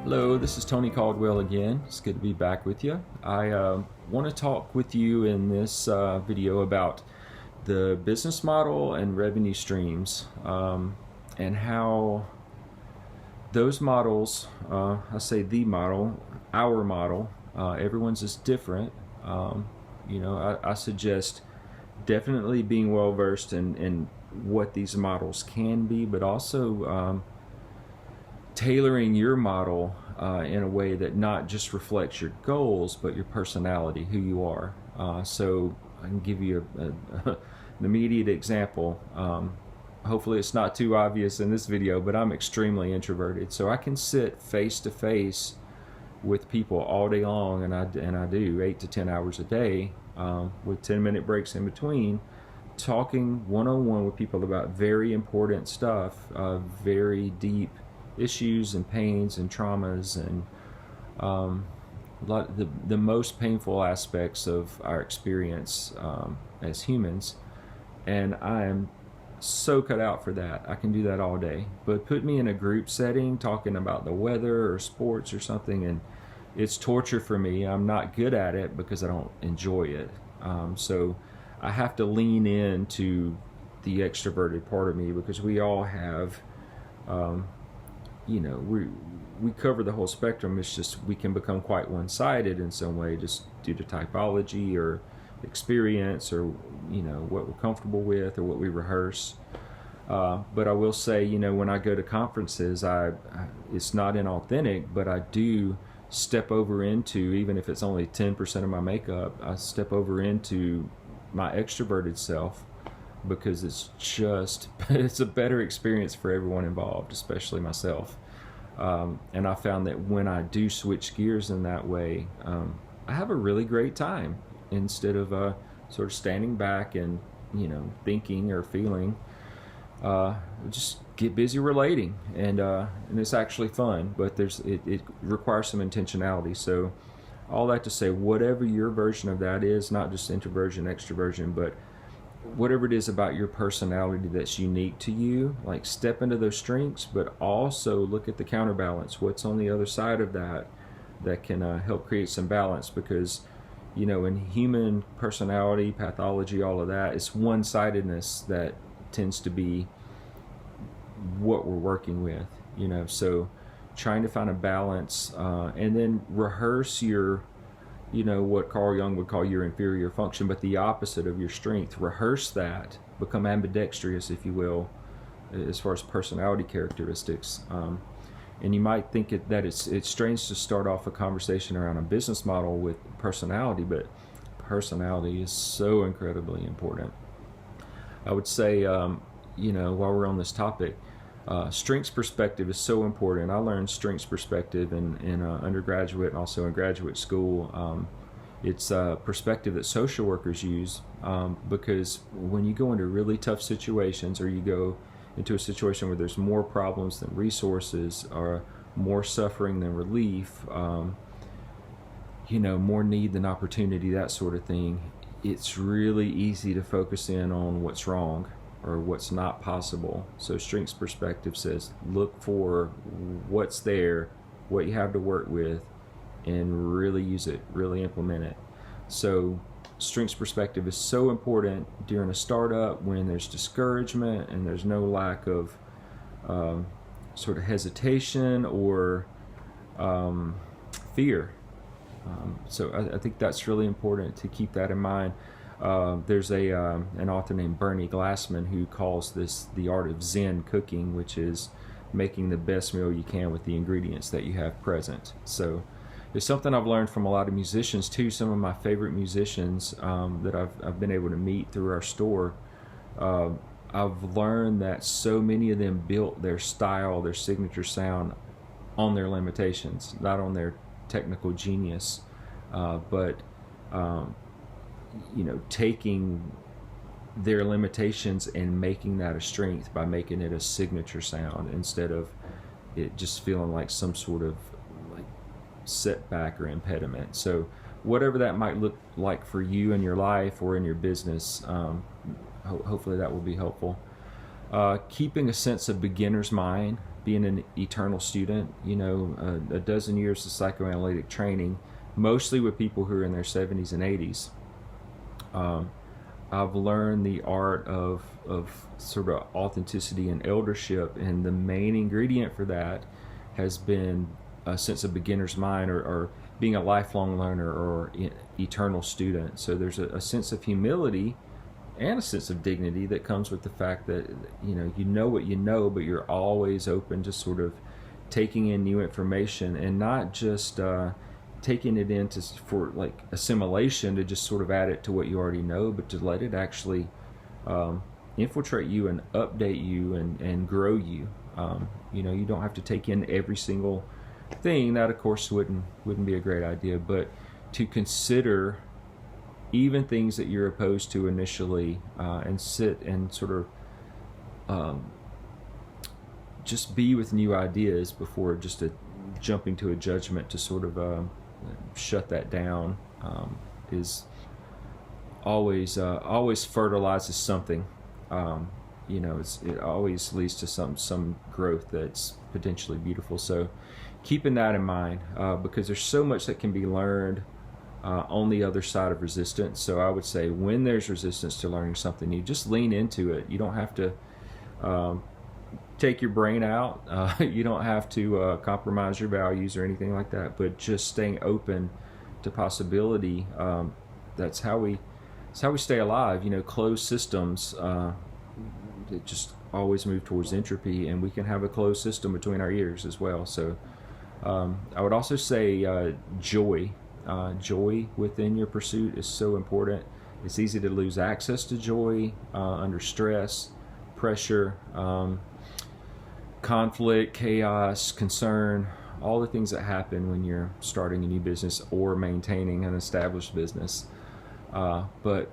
Hello, this is Tony Caldwell again. It's good to be back with you. I want to talk with you in this video about the business model and revenue streams and how those models, I say the model, our model, everyone's is different. I suggest definitely being well versed in what these models can be, but also tailoring your model in a way that not just reflects your goals, but your personality, who you are. So I can give you an immediate example. Hopefully it's not too obvious in this video, but I'm extremely introverted. So I can sit face to face with people all day long, and I do 8 to 10 hours a day with 10-minute breaks in between, talking one-on-one with people about very important stuff, very deep issues and pains and traumas and the most painful aspects of our experience as humans. And I am so cut out for that. I can do that all day. But put me in a group setting talking about the weather or sports or something, and it's torture for me. I'm not good at it because I don't enjoy it. So I have to lean into the extroverted part of me, because we all have we cover the whole spectrum. It's just we can become quite one-sided in some way, just due to typology or experience, or what we're comfortable with or what we rehearse. But I will say, when I go to conferences, it's not inauthentic, but I do step over into, even if it's only 10% of my makeup, I step over into my extroverted self, because it's a better experience for everyone involved, especially myself. And I found that when I do switch gears in that way, I have a really great time, instead of sort of standing back and thinking or feeling. Just get busy relating, and it's actually fun, but it requires some intentionality. So all that to say, whatever your version of that is, not just introversion, extroversion, but whatever it is about your personality that's unique to you, like, step into those strengths, but also look at the counterbalance. What's on the other side of that can help create some balance, because in human personality, pathology, all of that, it's one-sidedness that tends to be what we're working with. So trying to find a balance, and then rehearse your what Carl Jung would call your inferior function, but the opposite of your strength. Rehearse that, become ambidextrous, if you will, as far as personality characteristics. And you might think that it's strange to start off a conversation around a business model with personality, but personality is so incredibly important. I would say, while we're on this topic, strengths perspective is so important. I learned strengths perspective in undergraduate and also in graduate school. It's a perspective that social workers use, because when you go into really tough situations, or you go into a situation where there's more problems than resources, or more suffering than relief, more need than opportunity, that sort of thing, it's really easy to focus in on what's wrong or what's not possible. So strengths perspective says, look for what's there, what you have to work with, and really use it, really implement it. So strengths perspective is so important during a startup, when there's discouragement and there's no lack of sort of hesitation or fear. So I think that's really important to keep that in mind. There's an author named Bernie Glassman who calls this the art of Zen cooking, which is making the best meal you can with the ingredients that you have present. So it's something I've learned from a lot of musicians too. Some of my favorite musicians that I've been able to meet through our store, I've learned that so many of them built their style, their signature sound, on their limitations, not on their technical genius, but taking their limitations and making that a strength by making it a signature sound, instead of it just feeling like some sort of like setback or impediment. So whatever that might look like for you in your life or in your business, hopefully that will be helpful. Keeping a sense of beginner's mind, being an eternal student, a dozen years of psychoanalytic training, mostly with people who are in their 70s and 80s. I've learned the art of sort of authenticity and eldership, and the main ingredient for that has been a sense of beginner's mind, or being a lifelong learner or eternal student. So there's a sense of humility and a sense of dignity that comes with the fact that you know what you know, but you're always open to sort of taking in new information, and not just taking it into for like assimilation to just sort of add it to what you already know, but to let it actually infiltrate you and update you and grow you. You don't have to take in every single thing. That of course wouldn't be a great idea, but to consider even things that you're opposed to initially, and sit and sort of just be with new ideas before just jumping to a judgment to sort of shut that down, is always fertilizes something. It always leads to some growth that's potentially beautiful. So keeping that in mind, because there's so much that can be learned on the other side of resistance. So I would say when there's resistance to learning something new, just lean into it. You don't have to take your brain out. You don't have to compromise your values or anything like that, but just staying open to possibility. That's how we stay alive. Closed systems that just always move towards entropy, and we can have a closed system between our ears as well. So I would also say joy. Joy within your pursuit is so important. It's easy to lose access to joy under stress, pressure, conflict, chaos, concern, all the things that happen when you're starting a new business or maintaining an established business. But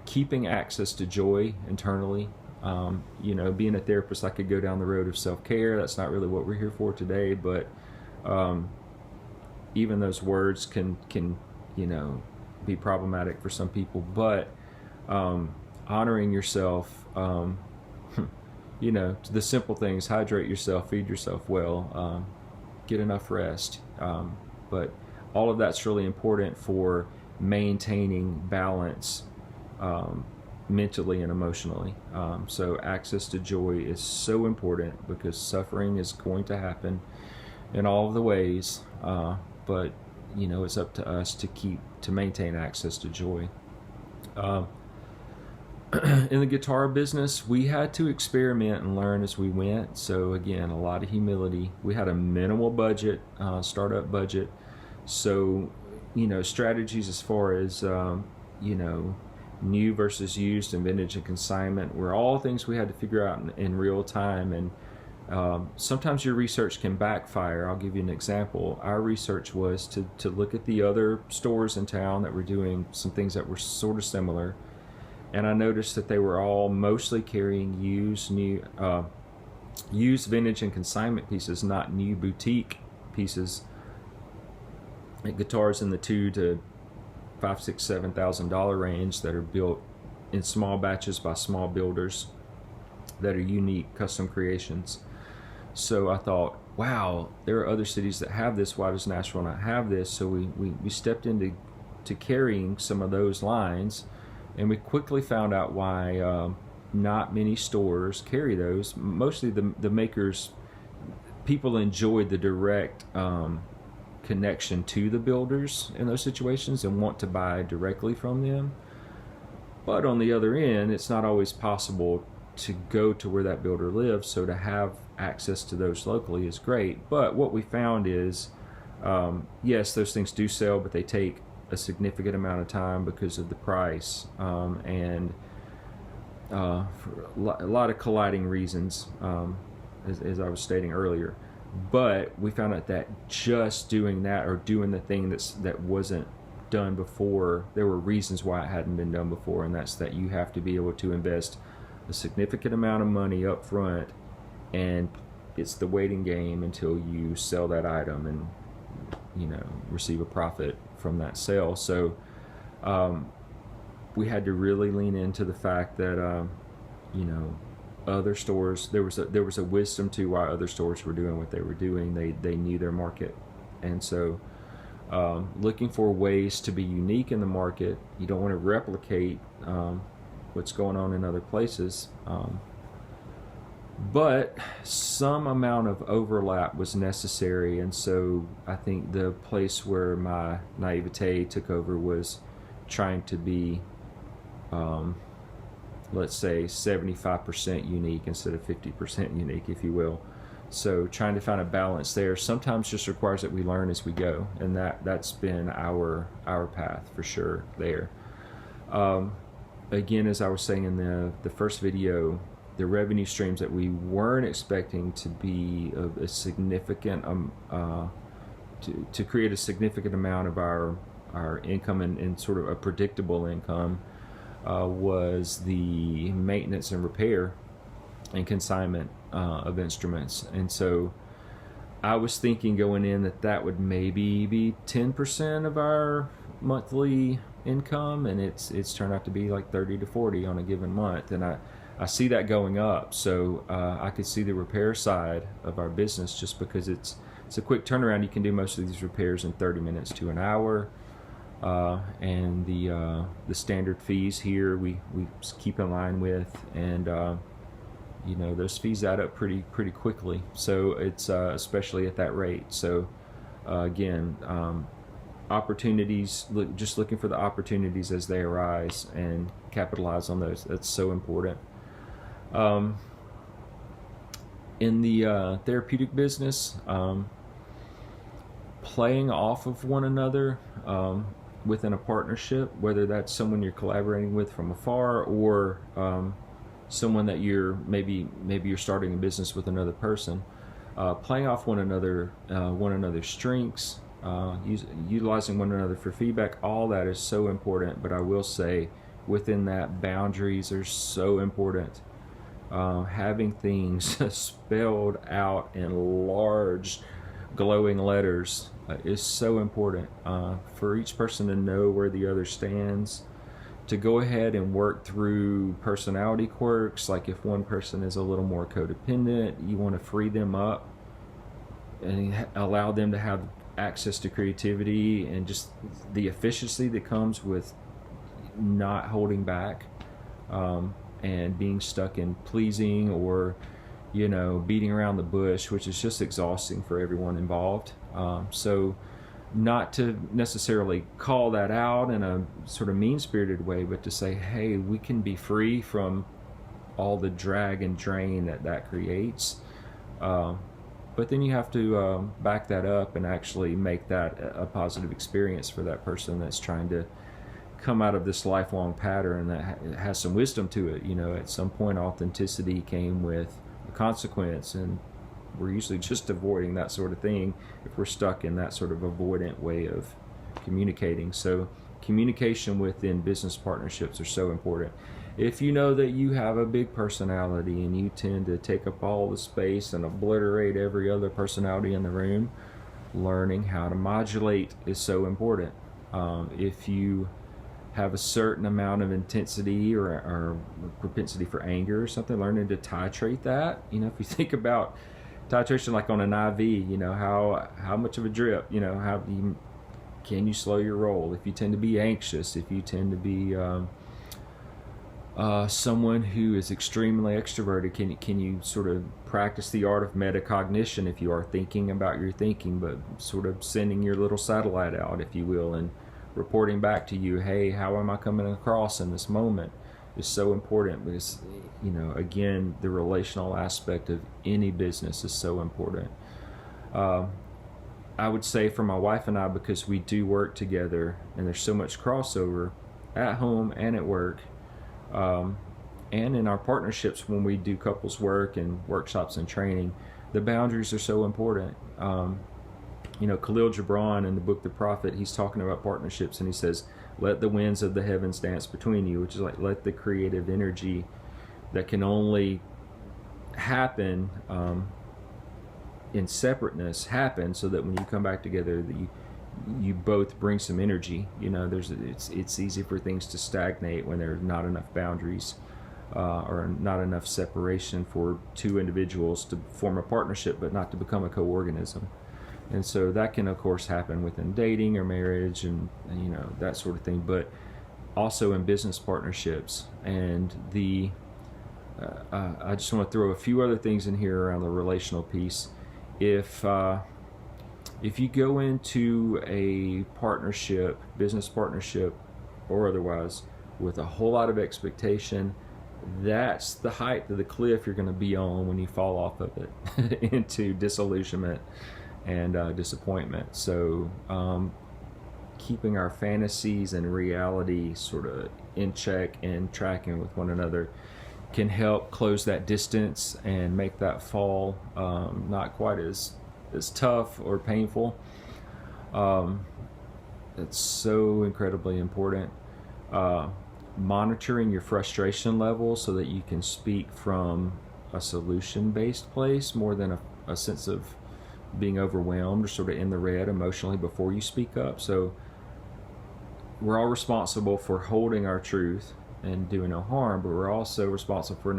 keeping access to joy internally, being a therapist, I could go down the road of self-care. That's not really what we're here for today, but even those words can be problematic for some people. But honoring yourself, the simple things: hydrate yourself, feed yourself well, get enough rest. But all of that's really important for maintaining balance mentally and emotionally. So access to joy is so important, because suffering is going to happen in all of the ways, but it's up to us to maintain access to joy. In the guitar business, we had to experiment and learn as we went. So again, a lot of humility. We had a minimal budget, startup budget. So, strategies as far as, new versus used and vintage and consignment were all things we had to figure out in real time. And sometimes your research can backfire. I'll give you an example. Our research was to look at the other stores in town that were doing some things that were sort of similar. And I noticed that they were all mostly carrying used, vintage, and consignment pieces, not new boutique pieces. Like guitars in the $2,000 to $5,000, $6,000, $7,000 range that are built in small batches by small builders that are unique, custom creations. So I thought, wow, there are other cities that have this. Why does Nashville not have this? So we stepped into carrying some of those lines. And we quickly found out why not many stores carry those. Mostly the makers, people enjoy the direct connection to the builders in those situations and want to buy directly from them. But on the other end, it's not always possible to go to where that builder lives, so to have access to those locally is great. But what we found is, yes, those things do sell, but they take a significant amount of time because of the price, and for a lot of colliding reasons, as I was stating earlier. But we found out that just doing that, or doing the thing that wasn't done before, there were reasons why it hadn't been done before, and that's that you have to be able to invest a significant amount of money up front, and it's the waiting game until you sell that item and receive a profit from that sale. So we had to really lean into the fact that other stores, there was a wisdom to why other stores were doing what they were doing. They knew their market, and so looking for ways to be unique in the market. You don't want to replicate what's going on in other places, but some amount of overlap was necessary. And so I think the place where my naivete took over was trying to be, let's say, 75% unique instead of 50% unique, if you will. So trying to find a balance there sometimes just requires that we learn as we go, and that's been our path for sure there. Again, as I was saying in the first video, the revenue streams that we weren't expecting to be of a significant to create a significant amount of our income and sort of a predictable income was the maintenance and repair and consignment of instruments. And so I was thinking going in that would maybe be 10% of our monthly income, and it's turned out to be like 30 to 40 on a given month. And I see that going up. So I could see the repair side of our business, just because it's a quick turnaround. You can do most of these repairs in 30 minutes to an hour. And the standard fees here we keep in line with, and those fees add up pretty quickly. So it's especially at that rate. So again, opportunities, just looking for the opportunities as they arise and capitalize on those. That's so important. In the therapeutic business, playing off of one another within a partnership, whether that's someone you're collaborating with from afar, or someone that maybe you're starting a business with another person, playing off one another's strengths, utilizing one another for feedback. All that is so important. But I will say, within that, boundaries are so important. Having things spelled out in large glowing letters is so important, for each person to know where the other stands, to go ahead and work through personality quirks. Like if one person is a little more codependent, you want to free them up and allow them to have access to creativity and just the efficiency that comes with not holding back, and being stuck in pleasing or beating around the bush, which is just exhausting for everyone involved. So not to necessarily call that out in a sort of mean-spirited way, but to say, hey, we can be free from all the drag and drain that creates. But then you have to back that up and actually make that a positive experience for that person that's trying to come out of this lifelong pattern that has some wisdom to it. At some point, authenticity came with a consequence, and we're usually just avoiding that sort of thing if we're stuck in that sort of avoidant way of communicating. So communication within business partnerships are so important. If you know that you have a big personality and you tend to take up all the space and obliterate every other personality in the room, learning how to modulate is so important. If you have a certain amount of intensity or propensity for anger or something, learning to titrate that. If you think about titration like on an IV, how much of a drip, can you slow your roll? If you tend to be anxious, if you tend to be someone who is extremely extroverted, can you sort of practice the art of metacognition if you are thinking about your thinking, but sort of sending your little satellite out, if you will, and reporting back to you, hey, how am I coming across in this moment, is so important. Because again, the relational aspect of any business is so important. I would say for my wife and I, because we do work together and there's so much crossover at home and at work, and in our partnerships when we do couples work and workshops and training, the boundaries are so important. Khalil Gibran in the book The Prophet, he's talking about partnerships, and he says, let the winds of the heavens dance between you, which is like, let the creative energy that can only happen in separateness happen, so that when you come back together, that you both bring some energy. It's easy for things to stagnate when there are not enough boundaries. or not enough separation for two individuals to form a partnership, but not to become a co-organism. And so that can, of course, happen within dating or marriage and that sort of thing, but also in business partnerships. And I just want to throw a few other things in here around the relational piece. If you go into a partnership, business partnership or otherwise, with a whole lot of expectation, that's the height of the cliff you're going to be on when you fall off of it into disillusionment and disappointment. So keeping our fantasies and reality sort of in check and tracking with one another can help close that distance and make that fall not quite as tough or painful. It's so incredibly important. Monitoring your frustration level so that you can speak from a solution-based place more than a sense of being overwhelmed or sort of in the red emotionally before you speak up. So we're all responsible for holding our truth and doing no harm, but we're also responsible for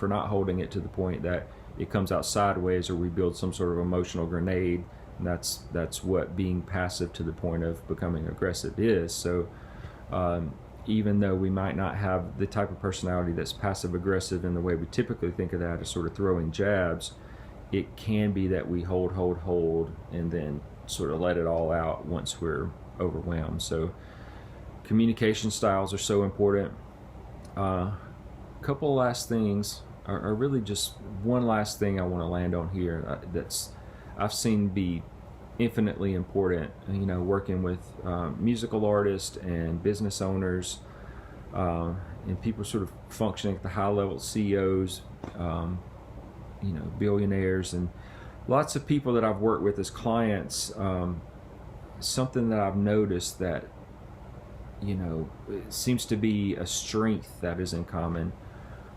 not holding it to the point that it comes out sideways or we build some sort of emotional grenade. And that's what being passive to the point of becoming aggressive is. So even though we might not have the type of personality that's passive aggressive in the way we typically think of that as sort of throwing jabs, it can be that we hold and then sort of let it all out once we're overwhelmed. So communication styles are so important. Couple last things are really just one last thing I want to land on here that's I've seen be infinitely important, working with musical artists and business owners and people sort of functioning at the high level, CEOs, billionaires, and lots of people that I've worked with as clients. Something that I've noticed that it seems to be a strength that is in common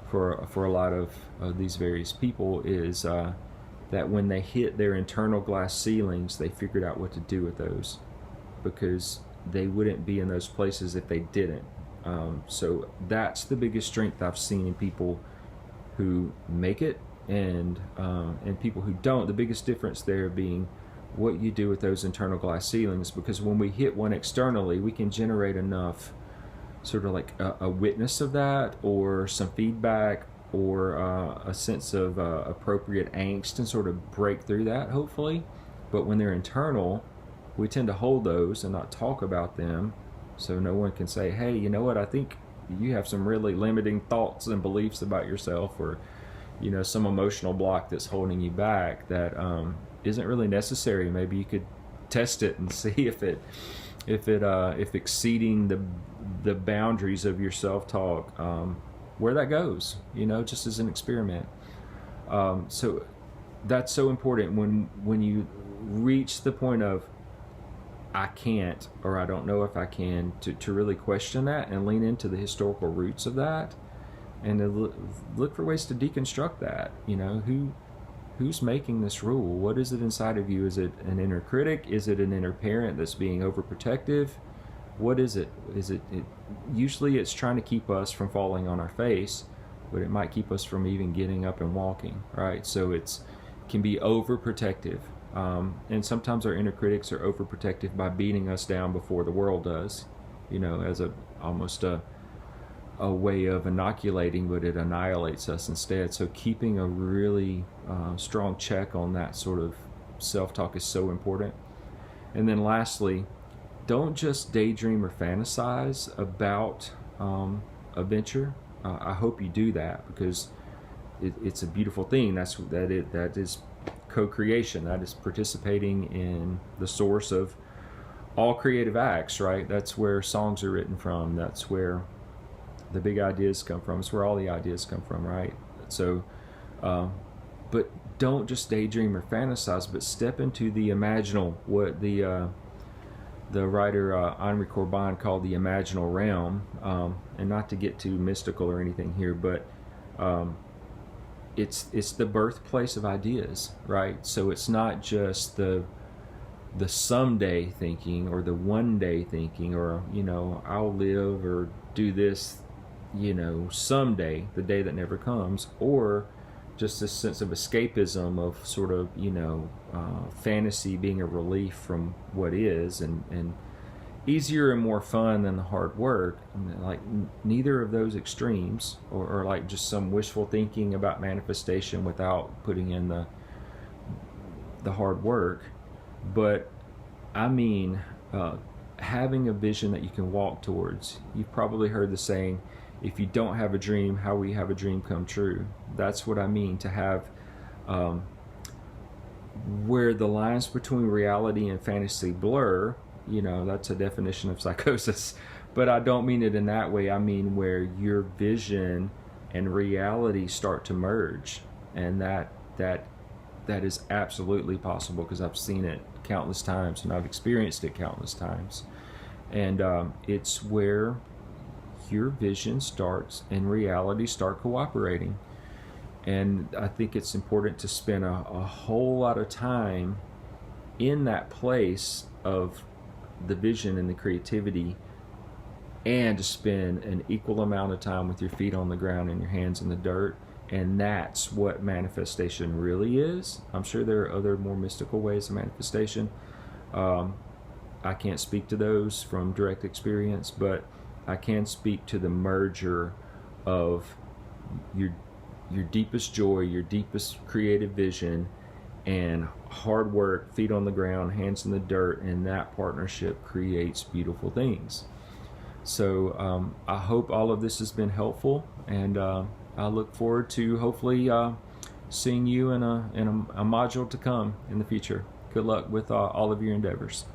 for a lot of these various people is that when they hit their internal glass ceilings, they figured out what to do with those, because they wouldn't be in those places if they didn't. So that's the biggest strength I've seen in people who make it and people who don't. The biggest difference there being what you do with those internal glass ceilings, because when we hit one externally, we can generate enough sort of like a witness of that or some feedback or a sense of appropriate angst and sort of break through that, hopefully. But when they're internal, we tend to hold those and not talk about them, so no one can say, hey, you know what, I think you have some really limiting thoughts and beliefs about yourself, or some emotional block that's holding you back that isn't really necessary. Maybe you could test it and see if exceeding the boundaries of your self-talk, where that goes, just as an experiment. So that's so important when you reach the point of I can't, or I don't know if I can, to really question that and lean into the historical roots of that and to look for ways to deconstruct that. Who's making this rule? What is it inside of you? Is it an inner critic? Is it an inner parent that's being overprotective? What is it? Usually it's trying to keep us from falling on our face, but it might keep us from even getting up and walking, right? So it can be overprotective. And sometimes our inner critics are overprotective by beating us down before the world does, as almost a way of inoculating, but it annihilates us instead. So keeping a really strong check on that sort of self-talk is so important. And then lastly, don't just daydream or fantasize about a venture. I hope you do that, because it's a beautiful thing. That is co-creation. That is participating in the source of all creative acts, right? That's where songs are written from. That's where the big ideas come from. It's where all the ideas come from, right? So, but don't just daydream or fantasize, but step into the imaginal, what the writer Henri Corbin called the imaginal realm. And not to get too mystical or anything here, but it's the birthplace of ideas, right? So it's not just the someday thinking or the one day thinking or I'll live or do this someday, the day that never comes, or just this sense of escapism of sort of, fantasy being a relief from what is, and easier and more fun than the hard work. Like neither of those extremes, or like just some wishful thinking about manifestation without putting in the hard work. But I mean, having a vision that you can walk towards. You've probably heard the saying, if you don't have a dream, how will you have a dream come true? That's what I mean, to have where the lines between reality and fantasy blur. That's a definition of psychosis, but I don't mean it in that way. I mean where your vision and reality start to merge, and that is absolutely possible, because I've seen it countless times and I've experienced it countless times. And it's where your vision starts and reality start cooperating. And I think it's important to spend a whole lot of time in that place of the vision and the creativity, and to spend an equal amount of time with your feet on the ground and your hands in the dirt. And that's what manifestation really is. I'm sure there are other more mystical ways of manifestation. I can't speak to those from direct experience, but I can speak to the merger of your deepest joy, your deepest creative vision, and hard work, feet on the ground, hands in the dirt, and that partnership creates beautiful things. So I hope all of this has been helpful, and I look forward to hopefully seeing you in a module to come in the future. Good luck with all of your endeavors.